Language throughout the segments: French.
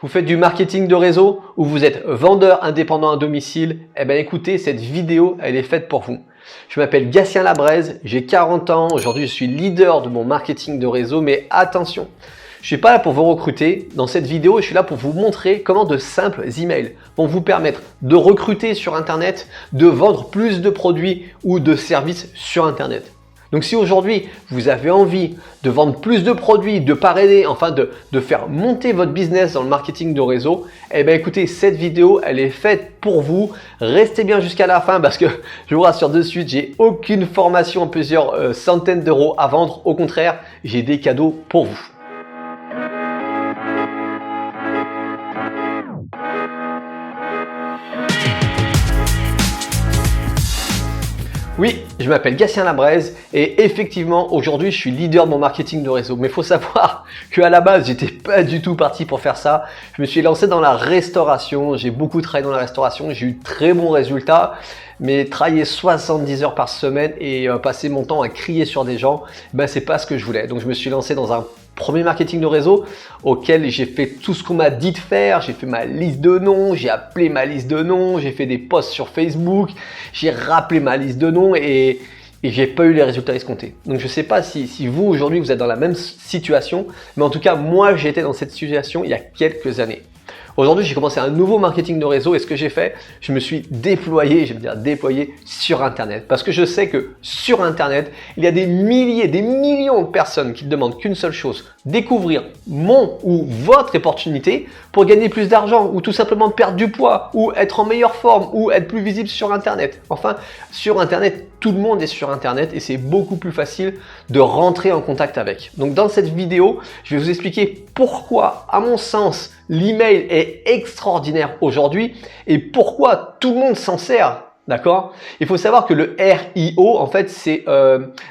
Vous faites du marketing de réseau ou vous êtes vendeur indépendant à domicile? Eh bien écoutez, cette vidéo, elle est faite pour vous. Je m'appelle Gatien Labraise, j'ai 40 ans. Aujourd'hui, je suis leader de mon marketing de réseau. Mais attention, je ne suis pas là pour vous recruter. Dans cette vidéo, je suis là pour vous montrer comment de simples emails vont vous permettre de recruter sur Internet, de vendre plus de produits ou de services sur Internet. Donc si aujourd'hui, vous avez envie de vendre plus de produits, de parrainer, enfin de faire monter votre business dans le marketing de réseau, eh bien écoutez, cette vidéo, elle est faite pour vous. Restez bien jusqu'à la fin parce que je vous rassure de suite, j'ai aucune formation en plusieurs centaines d'euros à vendre. Au contraire, j'ai des cadeaux pour vous. Oui, je m'appelle Gatien Labraise et effectivement, aujourd'hui, je suis leader de mon marketing de réseau. Mais il faut savoir qu'à la base, j'étais pas du tout parti pour faire ça. Je me suis lancé dans la restauration. J'ai beaucoup travaillé dans la restauration. J'ai eu très bons résultats. Mais travailler 70 heures par semaine et passer mon temps à crier sur des gens, ben, c'est pas ce que je voulais. Donc, je me suis lancé dans un premier marketing de réseau auquel j'ai fait tout ce qu'on m'a dit de faire. J'ai fait ma liste de noms, j'ai appelé ma liste de noms, j'ai fait des posts sur Facebook, j'ai rappelé ma liste de noms et j'ai pas eu les résultats escomptés. Donc je sais pas si vous aujourd'hui vous êtes dans la même situation, mais en tout cas moi j'étais dans cette situation il y a quelques années. Aujourd'hui, j'ai commencé un nouveau marketing de réseau et ce que j'ai fait, je me suis déployé, je vais dire déployé sur Internet. Parce que je sais que sur Internet, il y a des milliers, des millions de personnes qui ne demandent qu'une seule chose, découvrir mon ou votre opportunité pour gagner plus d'argent ou tout simplement perdre du poids ou être en meilleure forme ou être plus visible sur Internet. Enfin, sur Internet, tout le monde est sur Internet et c'est beaucoup plus facile de rentrer en contact avec. Donc dans cette vidéo, je vais vous expliquer pourquoi, à mon sens, l'email est extraordinaire aujourd'hui et pourquoi tout le monde s'en sert. D'accord? Il faut savoir que le RIO, en fait, c'est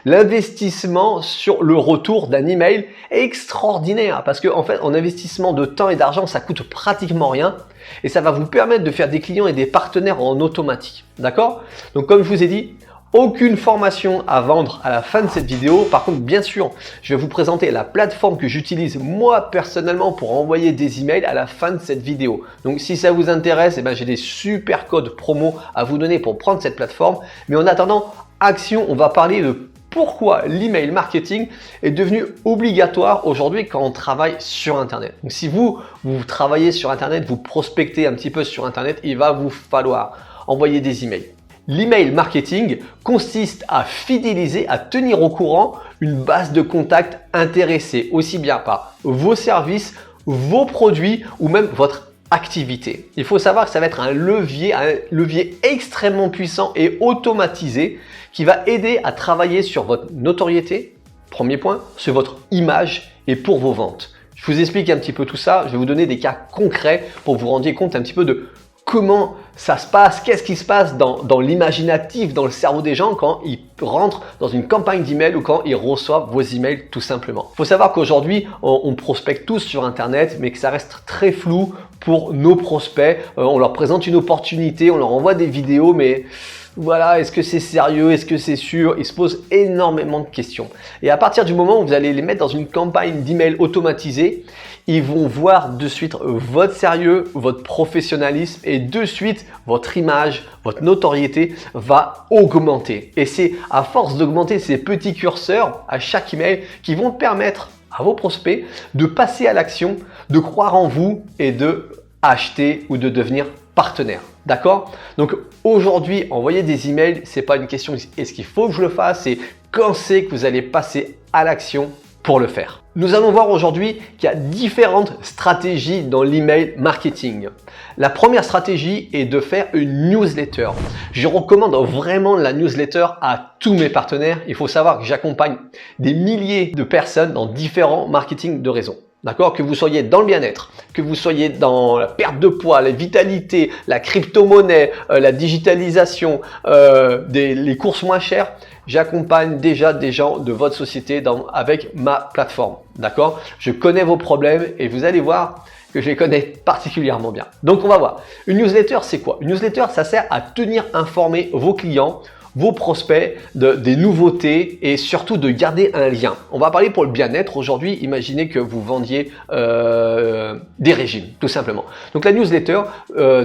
l'investissement sur le retour d'un email extraordinaire parce que, en fait, en investissement de temps et d'argent, ça coûte pratiquement rien et ça va vous permettre de faire des clients et des partenaires en automatique. D'accord? Donc, comme je vous ai dit, aucune formation à vendre à la fin de cette vidéo. Par contre, bien sûr, je vais vous présenter la plateforme que j'utilise moi personnellement pour envoyer des emails à la fin de cette vidéo. Donc, si ça vous intéresse, eh ben, j'ai des super codes promo à vous donner pour prendre cette plateforme. Mais en attendant, action, on va parler de pourquoi l'email marketing est devenu obligatoire aujourd'hui quand on travaille sur Internet. Donc, si vous travaillez sur Internet, vous prospectez un petit peu sur Internet, il va vous falloir envoyer des emails. L'email marketing consiste à fidéliser, à tenir au courant une base de contacts intéressés aussi bien par vos services, vos produits ou même votre activité. Il faut savoir que ça va être un levier extrêmement puissant et automatisé qui va aider à travailler sur votre notoriété, premier point, sur votre image et pour vos ventes. Je vous explique un petit peu tout ça, je vais vous donner des cas concrets pour que vous vous rendiez compte un petit peu de comment ça se passe, qu'est-ce qui se passe dans l'imaginatif, dans le cerveau des gens quand ils rentrent dans une campagne d'email ou quand ils reçoivent vos emails tout simplement. Il faut savoir qu'aujourd'hui, on prospecte tous sur Internet, mais que ça reste très flou pour nos prospects. On leur présente une opportunité, on leur envoie des vidéos, mais voilà, est-ce que c'est sérieux? Est-ce que c'est sûr? Ils se posent énormément de questions. Et à partir du moment où vous allez les mettre dans une campagne d'email automatisée, ils vont voir de suite votre sérieux, votre professionnalisme et de suite votre image, votre notoriété va augmenter. Et c'est à force d'augmenter ces petits curseurs à chaque email qui vont permettre à vos prospects de passer à l'action, de croire en vous et de acheter ou de devenir partenaire. D'accord? Donc aujourd'hui, envoyer des emails, c'est pas une question est-ce qu'il faut que je le fasse, c'est quand c'est que vous allez passer à l'action pour le faire. Nous allons voir aujourd'hui qu'il y a différentes stratégies dans l'email marketing. La première stratégie est de faire une newsletter. Je recommande vraiment la newsletter à tous mes partenaires. Il faut savoir que j'accompagne des milliers de personnes dans différents marketing de réseau. D'accord? Que vous soyez dans le bien-être, que vous soyez dans la perte de poids, la vitalité, la crypto-monnaie, la digitalisation, les courses moins chères, j'accompagne déjà des gens de votre société avec ma plateforme. D'accord? Je connais vos problèmes et vous allez voir que je les connais particulièrement bien. Donc on va voir. Une newsletter, c'est quoi? Une newsletter, ça sert à tenir informés vos clients, vos prospects des nouveautés et surtout de garder un lien. On va parler pour le bien-être aujourd'hui. Imaginez que vous vendiez des régimes, tout simplement. Donc la newsletter,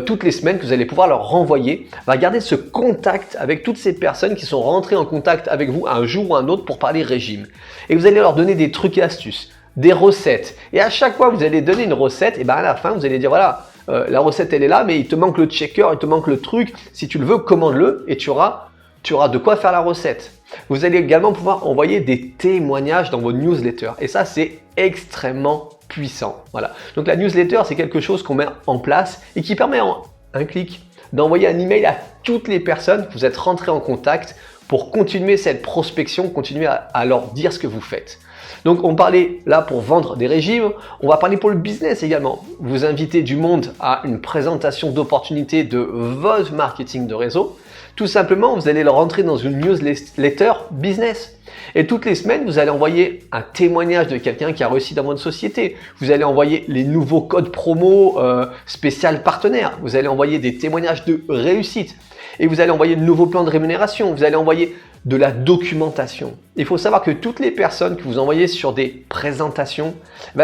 toutes les semaines que vous allez pouvoir leur renvoyer, va garder ce contact avec toutes ces personnes qui sont rentrées en contact avec vous un jour ou un autre pour parler régime. Et vous allez leur donner des trucs et astuces, des recettes. Et à chaque fois que vous allez donner une recette, et ben à la fin, vous allez dire voilà, la recette elle est là, mais il te manque le checker, il te manque le truc. Si tu le veux, commande-le et tu auras de quoi faire la recette. Vous allez également pouvoir envoyer des témoignages dans vos newsletters. Et ça, c'est extrêmement puissant. Voilà. Donc la newsletter, c'est quelque chose qu'on met en place et qui permet en un clic d'envoyer un email à toutes les personnes que vous êtes rentrés en contact pour continuer cette prospection, continuer à leur dire ce que vous faites. Donc on parlait là pour vendre des régimes, on va parler pour le business également. Vous invitez du monde à une présentation d'opportunités de votre marketing de réseau. Tout simplement, vous allez le rentrer dans une newsletter business. Et toutes les semaines, vous allez envoyer un témoignage de quelqu'un qui a réussi dans votre société. Vous allez envoyer les nouveaux codes promo spécial partenaires. Vous allez envoyer des témoignages de réussite. Et vous allez envoyer de nouveaux plans de rémunération. Vous allez envoyer de la documentation. Il faut savoir que toutes les personnes que vous envoyez sur des présentations,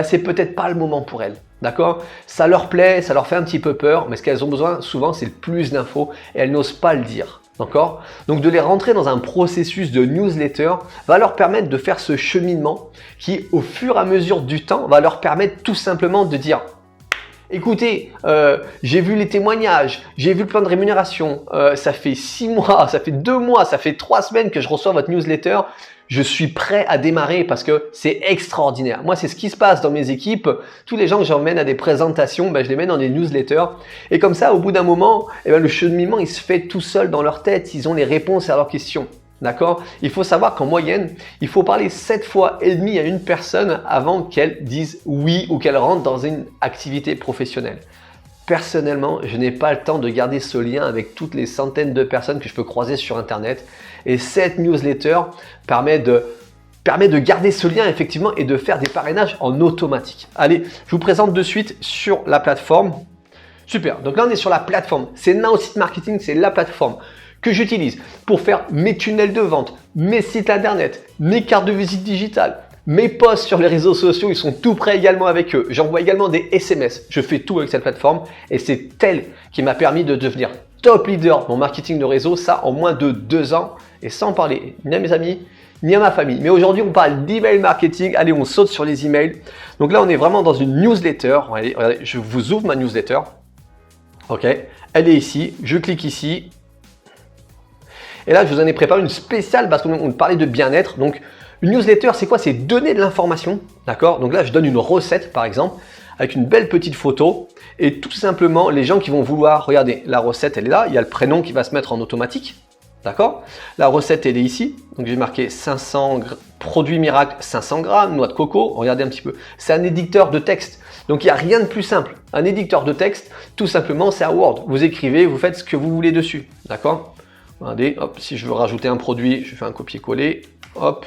c'est peut-être pas le moment pour elles. D'accord? Ça leur plaît, ça leur fait un petit peu peur, mais ce qu'elles ont besoin souvent, c'est le plus d'infos et elles n'osent pas le dire. D'accord? Donc de les rentrer dans un processus de newsletter va leur permettre de faire ce cheminement qui, au fur et à mesure du temps, va leur permettre tout simplement de dire écoutez, j'ai vu les témoignages, j'ai vu le plan de rémunération, ça fait 6 mois, ça fait 2 mois, ça fait 3 semaines que je reçois votre newsletter, je suis prêt à démarrer parce que c'est extraordinaire. Moi, c'est ce qui se passe dans mes équipes. Tous les gens que j'emmène à des présentations, je les mets dans des newsletters. Et comme ça, au bout d'un moment, le cheminement, il se fait tout seul dans leur tête. Ils ont les réponses à leurs questions. D'accord? Il faut savoir qu'en moyenne, il faut parler 7 fois et demi à une personne avant qu'elle dise oui ou qu'elle rentre dans une activité professionnelle. Personnellement, je n'ai pas le temps de garder ce lien avec toutes les centaines de personnes que je peux croiser sur Internet. Et cette newsletter permet de garder ce lien effectivement et de faire des parrainages en automatique. Allez, je vous présente de suite sur la plateforme. Super, donc là on est sur la plateforme. C'est Now-Site Marketing, c'est la plateforme que j'utilise pour faire mes tunnels de vente, mes sites internet, mes cartes de visite digitales, mes posts sur les réseaux sociaux, ils sont tout prêts également avec eux. J'envoie également des SMS. Je fais tout avec cette plateforme et c'est elle qui m'a permis de devenir top leader dans mon marketing de réseau, ça en moins de 2 ans et sans parler ni à mes amis, ni à ma famille. Mais aujourd'hui, on parle d'email marketing. Allez, on saute sur les emails. Donc là, on est vraiment dans une newsletter. Regardez, je vous ouvre ma newsletter. Ok, elle est ici. Je clique ici. Et là, je vous en ai préparé une spéciale parce qu'on parlait de bien-être. Donc, une newsletter, c'est quoi? C'est donner de l'information. D'accord? Donc là, je donne une recette, par exemple, avec une belle petite photo. Et tout simplement, les gens qui vont vouloir, regardez, la recette, elle est là. Il y a le prénom qui va se mettre en automatique. D'accord? La recette, elle est ici. Donc, j'ai marqué 500 produits miracles, 500 grammes, noix de coco. Regardez un petit peu. C'est un éditeur de texte. Donc, il n'y a rien de plus simple. Un éditeur de texte, tout simplement, c'est un Word. Vous écrivez, vous faites ce que vous voulez dessus. D'accord? Regardez, hop, si je veux rajouter un produit, je fais un copier-coller. Hop.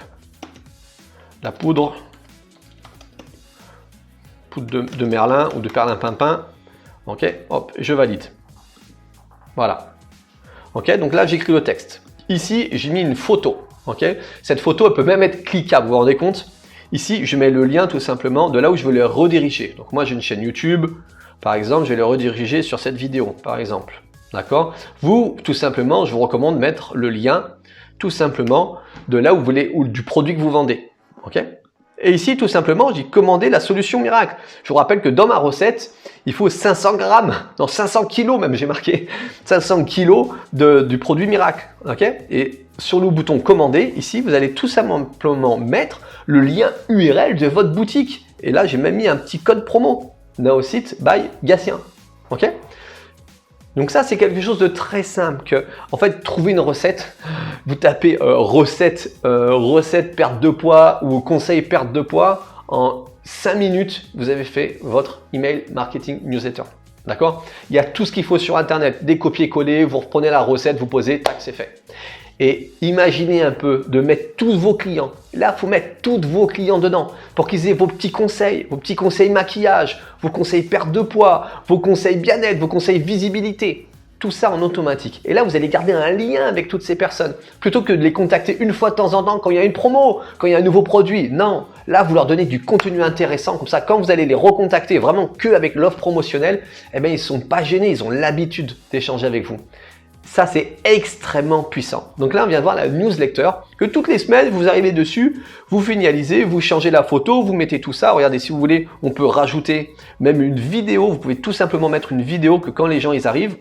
La poudre de Merlin ou de perlimpinpin. Ok, hop, je valide. Voilà. Ok, donc là, j'écris le texte. Ici, j'ai mis une photo. Ok, cette photo, elle peut même être cliquable, vous vous rendez compte? Ici, je mets le lien tout simplement de là où je veux le rediriger. Donc moi, j'ai une chaîne YouTube. Par exemple, je vais le rediriger sur cette vidéo, par exemple. D'accord? Vous, tout simplement, je vous recommande de mettre le lien, tout simplement, de là où vous voulez, ou du produit que vous vendez. Ok? Et ici, tout simplement, je dis commander la solution miracle. Je vous rappelle que dans ma recette, il faut 500 grammes, non 500 kilos même, j'ai marqué 500 kilos du produit miracle. Ok? Et sur le bouton commander, ici, vous allez tout simplement mettre le lien URL de votre boutique. Et là, j'ai même mis un petit code promo. Now-Site by Gatien. Ok? Donc ça, c'est quelque chose de très simple que, en fait, trouver une recette, vous tapez recette perte de poids ou conseil perte de poids, en 5 minutes, vous avez fait votre email marketing newsletter. D'accord? Il y a tout ce qu'il faut sur Internet, des copier-coller, vous reprenez la recette, vous posez, tac, c'est fait. Et imaginez un peu de mettre tous vos clients. Là, il faut mettre tous vos clients dedans pour qu'ils aient vos petits conseils maquillage, vos conseils perte de poids, vos conseils bien-être, vos conseils visibilité. tout ça en automatique. Et là, vous allez garder un lien avec toutes ces personnes. Plutôt que de les contacter une fois de temps en temps quand il y a une promo, quand il y a un nouveau produit. Non, là, vous leur donnez du contenu intéressant. Comme ça, quand vous allez les recontacter vraiment que avec l'offre promotionnelle, eh bien, ils ne sont pas gênés. Ils ont l'habitude d'échanger avec vous. Ça, c'est extrêmement puissant. Donc là, on vient de voir la newsletter que toutes les semaines, vous arrivez dessus, vous finalisez, vous changez la photo, vous mettez tout ça. Regardez, si vous voulez, on peut rajouter même une vidéo. Vous pouvez tout simplement mettre une vidéo que quand les gens ils arrivent,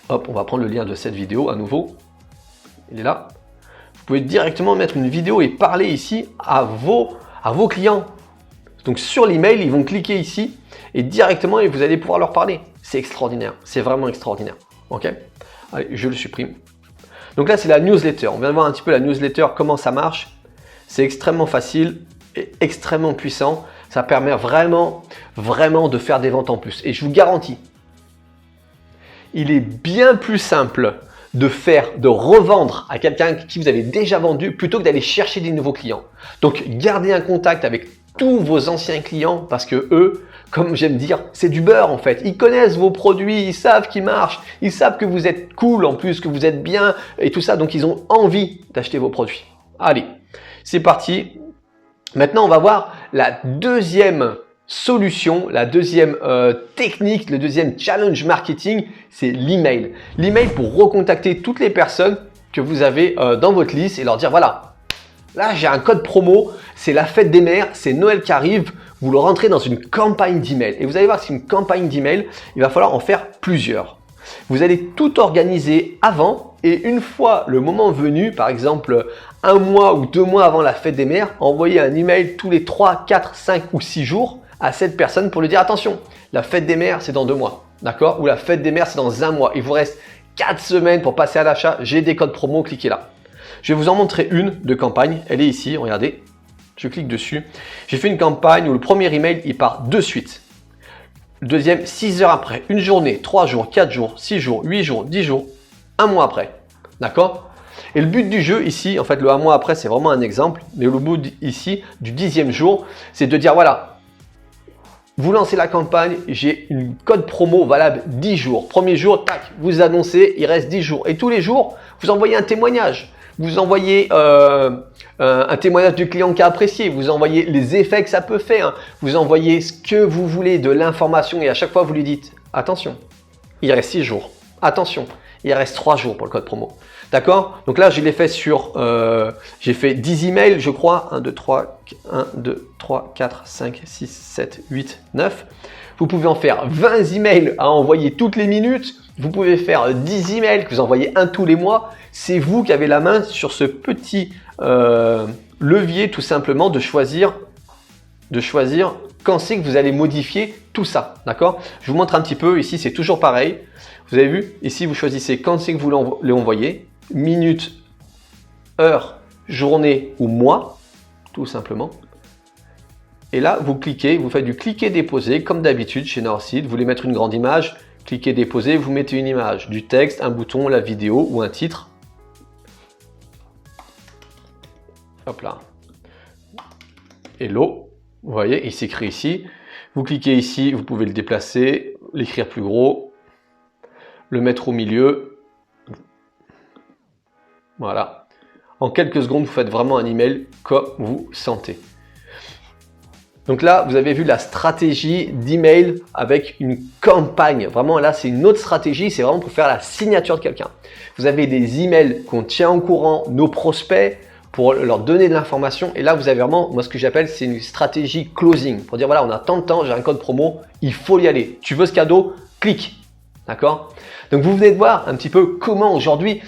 hop, on va prendre le lien de cette vidéo à nouveau. Il est là. Vous pouvez directement mettre une vidéo et parler ici à vos clients. Donc sur l'email, ils vont cliquer ici et directement, vous allez pouvoir leur parler. C'est extraordinaire. C'est vraiment extraordinaire. Ok ? Allez, je le supprime. Donc là, c'est la newsletter. On vient de voir un petit peu la newsletter, comment ça marche. C'est extrêmement facile et extrêmement puissant. Ça permet vraiment de faire des ventes en plus. Et je vous garantis, il est bien plus simple de revendre à quelqu'un qui vous avez déjà vendu plutôt que d'aller chercher des nouveaux clients. Donc, gardez un contact avec tous vos anciens clients parce que eux, comme j'aime dire, c'est du beurre en fait. Ils connaissent vos produits, ils savent qu'ils marchent, ils savent que vous êtes cool en plus, que vous êtes bien et tout ça. Donc, ils ont envie d'acheter vos produits. Allez, c'est parti. Maintenant, on va voir la deuxième solution, la deuxième technique, le deuxième challenge marketing, c'est l'email. L'email pour recontacter toutes les personnes que vous avez dans votre liste et leur dire voilà, là j'ai un code promo, c'est la fête des mères, c'est Noël qui arrive, vous le rentrez dans une campagne d'email. Et vous allez voir que c'est une campagne d'email, il va falloir en faire plusieurs. Vous allez tout organiser avant et une fois le moment venu, par exemple 1 mois ou 2 mois avant la fête des mères, envoyer un email tous les 3, 4, 5 ou 6 jours à cette personne pour lui dire attention, la fête des mères c'est dans 2 mois, d'accord? Ou la fête des mères c'est dans 1 mois. Il vous reste 4 semaines pour passer à l'achat. J'ai des codes promo, cliquez là. Je vais vous en montrer une de campagne. Elle est ici, regardez. Je clique dessus. J'ai fait une campagne où le premier email il part de suite. Le deuxième 6 heures après, une journée, 3 jours, 4 jours, 6 jours, 8 jours, 10 jours, 1 mois après. D'accord? Et le but du jeu ici, en fait le 1 mois après c'est vraiment un exemple, mais le bout ici du 10e jour, c'est de dire voilà, vous lancez la campagne, j'ai une code promo valable 10 jours. Premier jour, tac, vous annoncez, il reste 10 jours. Et tous les jours, vous envoyez un témoignage. Vous envoyez un témoignage du client qui a apprécié. Vous envoyez les effets que ça peut faire. Vous envoyez ce que vous voulez, de l'information. Et à chaque fois, vous lui dites, attention, il reste 6 jours. Attention, il reste 3 jours pour le code promo. D'accord? Donc là, je l'ai fait sur, j'ai fait 10 emails, je crois. 1, 2, 3, 4, 5, 6, 7, 8, 9. Vous pouvez en faire 20 emails à envoyer toutes les minutes. Vous pouvez faire 10 emails que vous envoyez un tous les mois. C'est vous qui avez la main sur ce petit levier tout simplement de choisir quand c'est que vous allez modifier tout ça. D'accord? Je vous montre un petit peu. Ici, c'est toujours pareil. Vous avez vu? Ici, vous choisissez quand c'est que vous l'envoyez. Minute, heure, journée ou mois, tout simplement. Et là, vous cliquez, vous faites du cliquer-déposer comme d'habitude chez Northseed. Vous voulez mettre une grande image, cliquez-déposer, vous mettez une image, du texte, un bouton, la vidéo ou un titre. Hop là. Hello, vous voyez, il s'écrit ici. Vous cliquez ici, vous pouvez le déplacer, l'écrire plus gros, le mettre au milieu. Voilà. En quelques secondes, vous faites vraiment un email comme vous sentez. Donc là, vous avez vu la stratégie d'email avec une campagne. Vraiment, là, c'est une autre stratégie. C'est vraiment pour faire la signature de quelqu'un. Vous avez des emails qu'on tient au courant, nos prospects, pour leur donner de l'information. Et là, vous avez vraiment, moi, ce que j'appelle, c'est une stratégie closing. Pour dire, voilà, on a tant de temps, j'ai un code promo, il faut y aller. Tu veux ce cadeau? Clique. D'accord? Donc, vous venez de voir un petit peu comment aujourd'hui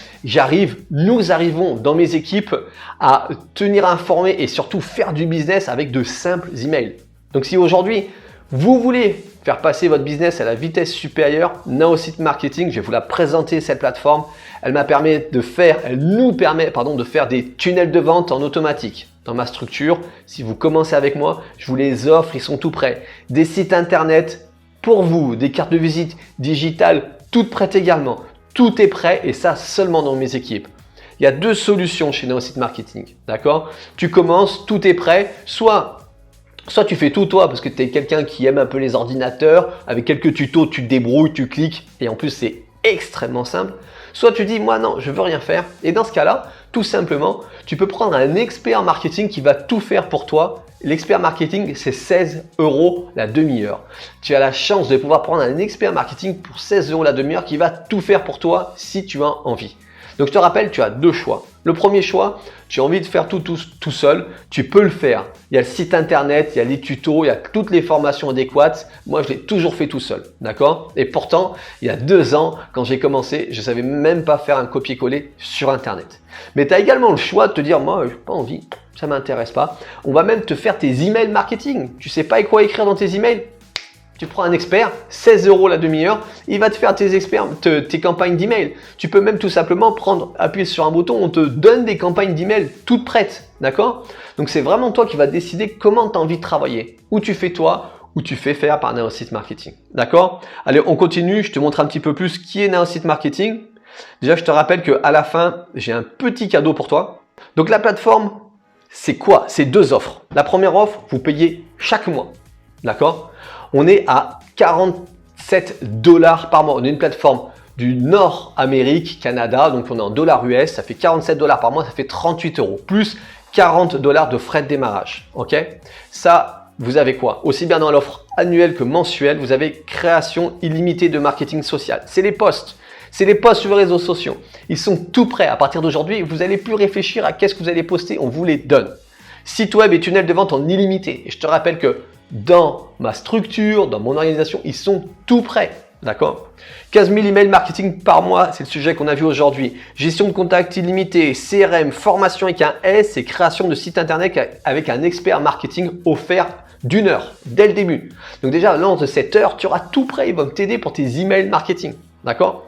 nous arrivons dans mes équipes à tenir informés et surtout faire du business avec de simples emails. Donc, si aujourd'hui, vous voulez faire passer votre business à la vitesse supérieure, Northseed Marketing, je vais vous la présenter, cette plateforme. Elle nous permet de faire des tunnels de vente en automatique. Dans ma structure, si vous commencez avec moi, je vous les offre, ils sont tout prêts. Des sites internet pour vous, des cartes de visite digitales toutes prêtes également. Tout est prêt et ça seulement dans mes équipes. Il y a 2 solutions chez Northseed Marketing. D'accord? Tu commences, tout est prêt. Soit tu fais tout toi parce que tu es quelqu'un qui aime un peu les ordinateurs. Avec quelques tutos, tu te débrouilles, tu cliques. Et en plus, c'est extrêmement simple. Soit tu dis, moi non, je veux rien faire. Et dans ce cas-là, tout simplement, tu peux prendre un expert marketing qui va tout faire pour toi. L'expert marketing, c'est 16 € la demi-heure. Tu as la chance de pouvoir prendre un expert marketing pour 16 € la demi-heure qui va tout faire pour toi si tu as envie. Donc je te rappelle, tu as deux choix. Le premier choix, tu as envie de faire tout seul, tu peux le faire. Il y a le site internet, il y a les tutos, il y a toutes les formations adéquates. Moi, je l'ai toujours fait tout seul, d'accord? Et pourtant, il y a 2 ans, quand j'ai commencé, je ne savais même pas faire un copier-coller sur internet. Mais tu as également le choix de te dire, moi, je n'ai pas envie, ça ne m'intéresse pas. On va même te faire tes emails marketing. Tu ne sais pas quoi écrire dans tes emails? Tu prends un expert, 16 € la demi-heure, il va te faire tes campagnes d'email. Tu peux même tout simplement appuyer sur un bouton, on te donne des campagnes d'email toutes prêtes, d'accord? Donc c'est vraiment toi qui vas décider comment tu as envie de travailler. Ou tu fais toi, ou tu fais faire par Naosite Marketing, d'accord? Allez, on continue, je te montre un petit peu plus qui est Naosite Marketing. Déjà, je te rappelle qu'à la fin, j'ai un petit cadeau pour toi. Donc la plateforme, c'est quoi? C'est 2 offres. La première offre, vous payez chaque mois, d'accord? On est à 47 $ par mois. On est une plateforme du Nord-Amérique, Canada, donc on est en dollars US, ça fait 47 $ par mois, ça fait 38 €, plus 40 $ de frais de démarrage. Ok? Ça, vous avez quoi? Aussi bien dans l'offre annuelle que mensuelle, vous avez création illimitée de marketing social. C'est les posts. C'est les posts sur les réseaux sociaux. Ils sont tout prêts. À partir d'aujourd'hui, vous n'allez plus réfléchir à qu'est-ce que vous allez poster, on vous les donne. Site web et tunnel de vente en illimité. Et je te rappelle que dans ma structure, dans mon organisation, ils sont tout prêts. D'accord? 15 000 emails marketing par mois, c'est le sujet qu'on a vu aujourd'hui. Gestion de contacts illimité, CRM, formation avec un S et création de site internet avec un expert marketing offert d'1 heure dès le début. Donc déjà, lors de cette heure, tu auras tout prêt. Ils vont t'aider pour tes emails marketing. D'accord?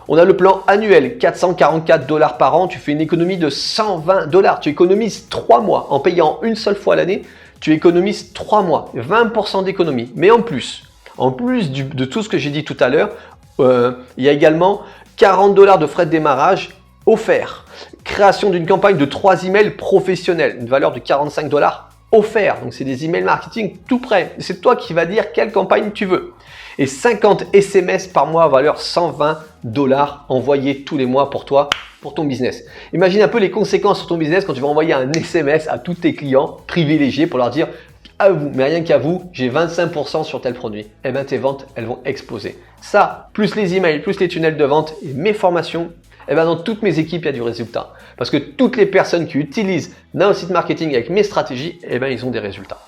On a le plan annuel, 444 $ par an. Tu fais une économie de 120 $. Tu économises 3 mois en payant une seule fois l'année. Tu économises 3 mois, 20% d'économie. Mais en plus de tout ce que j'ai dit tout à l'heure, il y a également 40 $ de frais de démarrage offerts. Création d'une campagne de 3 emails professionnels, une valeur de 45 $ offerts. Donc, c'est des emails marketing tout prêts. C'est toi qui vas dire quelle campagne tu veux. Et 50 SMS par mois à valeur 120 $ envoyés tous les mois pour toi, pour ton business. Imagine un peu les conséquences sur ton business quand tu vas envoyer un SMS à tous tes clients privilégiés pour leur dire à vous, mais rien qu'à vous, j'ai 25% sur tel produit. Et bien tes ventes, elles vont exploser. Ça, plus les emails, plus les tunnels de vente et mes formations, et bien dans toutes mes équipes, il y a du résultat. Parce que toutes les personnes qui utilisent Naosite Marketing avec mes stratégies, et bien ils ont des résultats.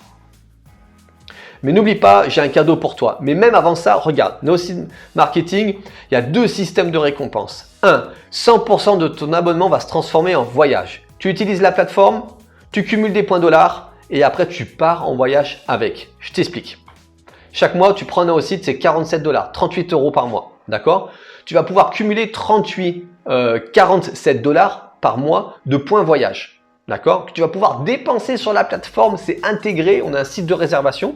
Mais n'oublie pas, j'ai un cadeau pour toi. Mais même avant ça, regarde, Naosite Marketing, il y a 2 systèmes de récompense. 1, 100% de ton abonnement va se transformer en voyage. Tu utilises la plateforme, tu cumules des points dollars et après tu pars en voyage avec. Je t'explique. Chaque mois, tu prends Naosite, c'est 47 $, 38 € par mois. D'accord? Tu vas pouvoir cumuler 47 $ par mois de points voyage. D'accord? Que tu vas pouvoir dépenser sur la plateforme, c'est intégré. On a un site de réservation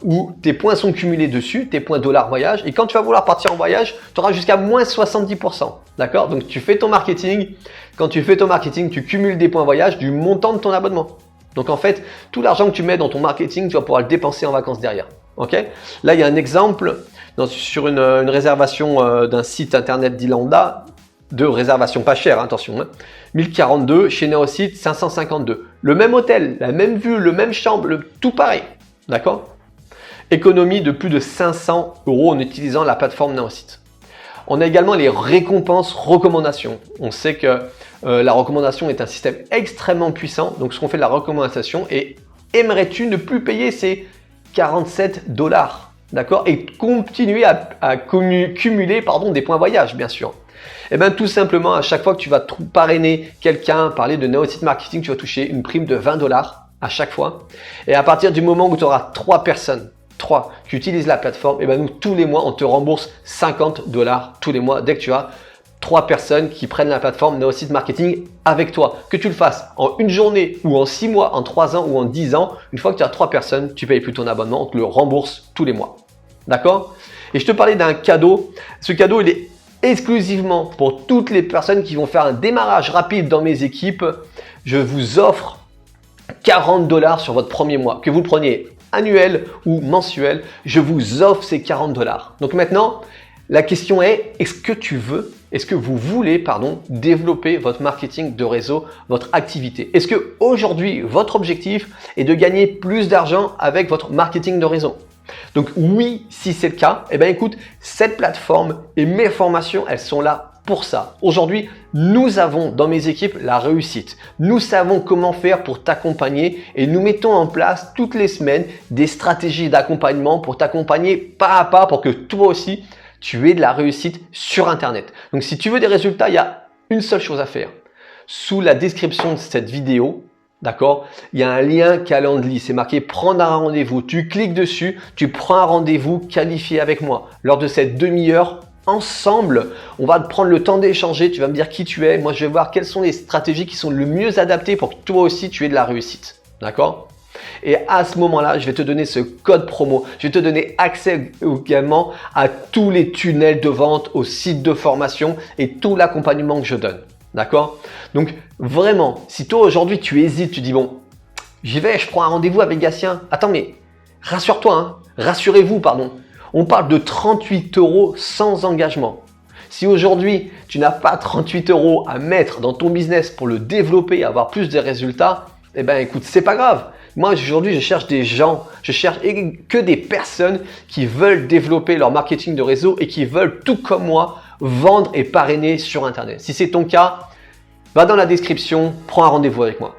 où tes points sont cumulés dessus, tes points dollars voyage. Et quand tu vas vouloir partir en voyage, tu auras jusqu'à moins 70%. D'accord? Donc, tu fais ton marketing. Quand tu fais ton marketing, tu cumules des points voyage du montant de ton abonnement. Donc, en fait, tout l'argent que tu mets dans ton marketing, tu vas pouvoir le dépenser en vacances derrière. Ok? Là, il y a un exemple sur une réservation d'un site internet d'Ilanda, de réservation pas chère, attention, hein, 1042, chez Naosite 552. Le même hôtel, la même vue, le même chambre, tout pareil. D'accord? Économie de plus de 500 € en utilisant la plateforme Naosite. On a également les récompenses recommandations. On sait que la recommandation est un système extrêmement puissant. Donc, ce qu'on fait de la recommandation et aimerais-tu ne plus payer ces 47 $, d'accord, et continuer à cumuler des points voyage, bien sûr. Et bien, tout simplement, à chaque fois que tu vas parrainer quelqu'un, parler de Naosite Marketing, tu vas toucher une prime de 20 $ à chaque fois. Et à partir du moment où tu auras 3 personnes, qui utilisent la plateforme, et bien nous, tous les mois, on te rembourse 50 $ tous les mois dès que tu as 3 personnes qui prennent la plateforme Naosite Marketing avec toi. Que tu le fasses en une journée ou en 6 mois, en 3 ans ou en 10 ans, une fois que tu as 3 personnes, tu payes plus ton abonnement, on te le rembourse tous les mois. D'accord? Et je te parlais d'un cadeau. Ce cadeau, il est exclusivement pour toutes les personnes qui vont faire un démarrage rapide dans mes équipes. Je vous offre 40 $ sur votre premier mois. Que vous le preniez annuel ou mensuel, je vous offre ces 40 $. Donc maintenant, La question est-ce que vous voulez, développer votre marketing de réseau, votre activité? Est-ce que aujourd'hui, votre objectif est de gagner plus d'argent avec votre marketing de réseau? Donc oui, si c'est le cas, écoute, cette plateforme et mes formations, elles sont là pour ça. Aujourd'hui, nous avons dans mes équipes la réussite. Nous savons comment faire pour t'accompagner et nous mettons en place toutes les semaines des stratégies d'accompagnement pour t'accompagner pas à pas pour que toi aussi, tu aies de la réussite sur Internet. Donc, si tu veux des résultats, il y a une seule chose à faire. Sous la description de cette vidéo, d'accord, il y a un lien Calendly. C'est marqué prendre un rendez-vous. Tu cliques dessus, tu prends un rendez-vous qualifié avec moi. Lors de cette demi-heure, ensemble, on va prendre le temps d'échanger. Tu vas me dire qui tu es. Moi, je vais voir quelles sont les stratégies qui sont le mieux adaptées pour que toi aussi, tu aies de la réussite. D'accord ? Et à ce moment-là, je vais te donner ce code promo. Je vais te donner accès également à tous les tunnels de vente, aux sites de formation et tout l'accompagnement que je donne. D'accord? Donc vraiment, si toi aujourd'hui tu hésites, tu dis bon, j'y vais, je prends un rendez-vous avec Gatien. Attends, mais rassure-toi, rassurez-vous, pardon. On parle de 38 € sans engagement. Si aujourd'hui tu n'as pas 38 € à mettre dans ton business pour le développer et avoir plus de résultats, écoute, c'est pas grave. Moi, aujourd'hui, je cherche des gens, je cherche que des personnes qui veulent développer leur marketing de réseau et qui veulent, tout comme moi, vendre et parrainer sur Internet. Si c'est ton cas, va dans la description, prends un rendez-vous avec moi.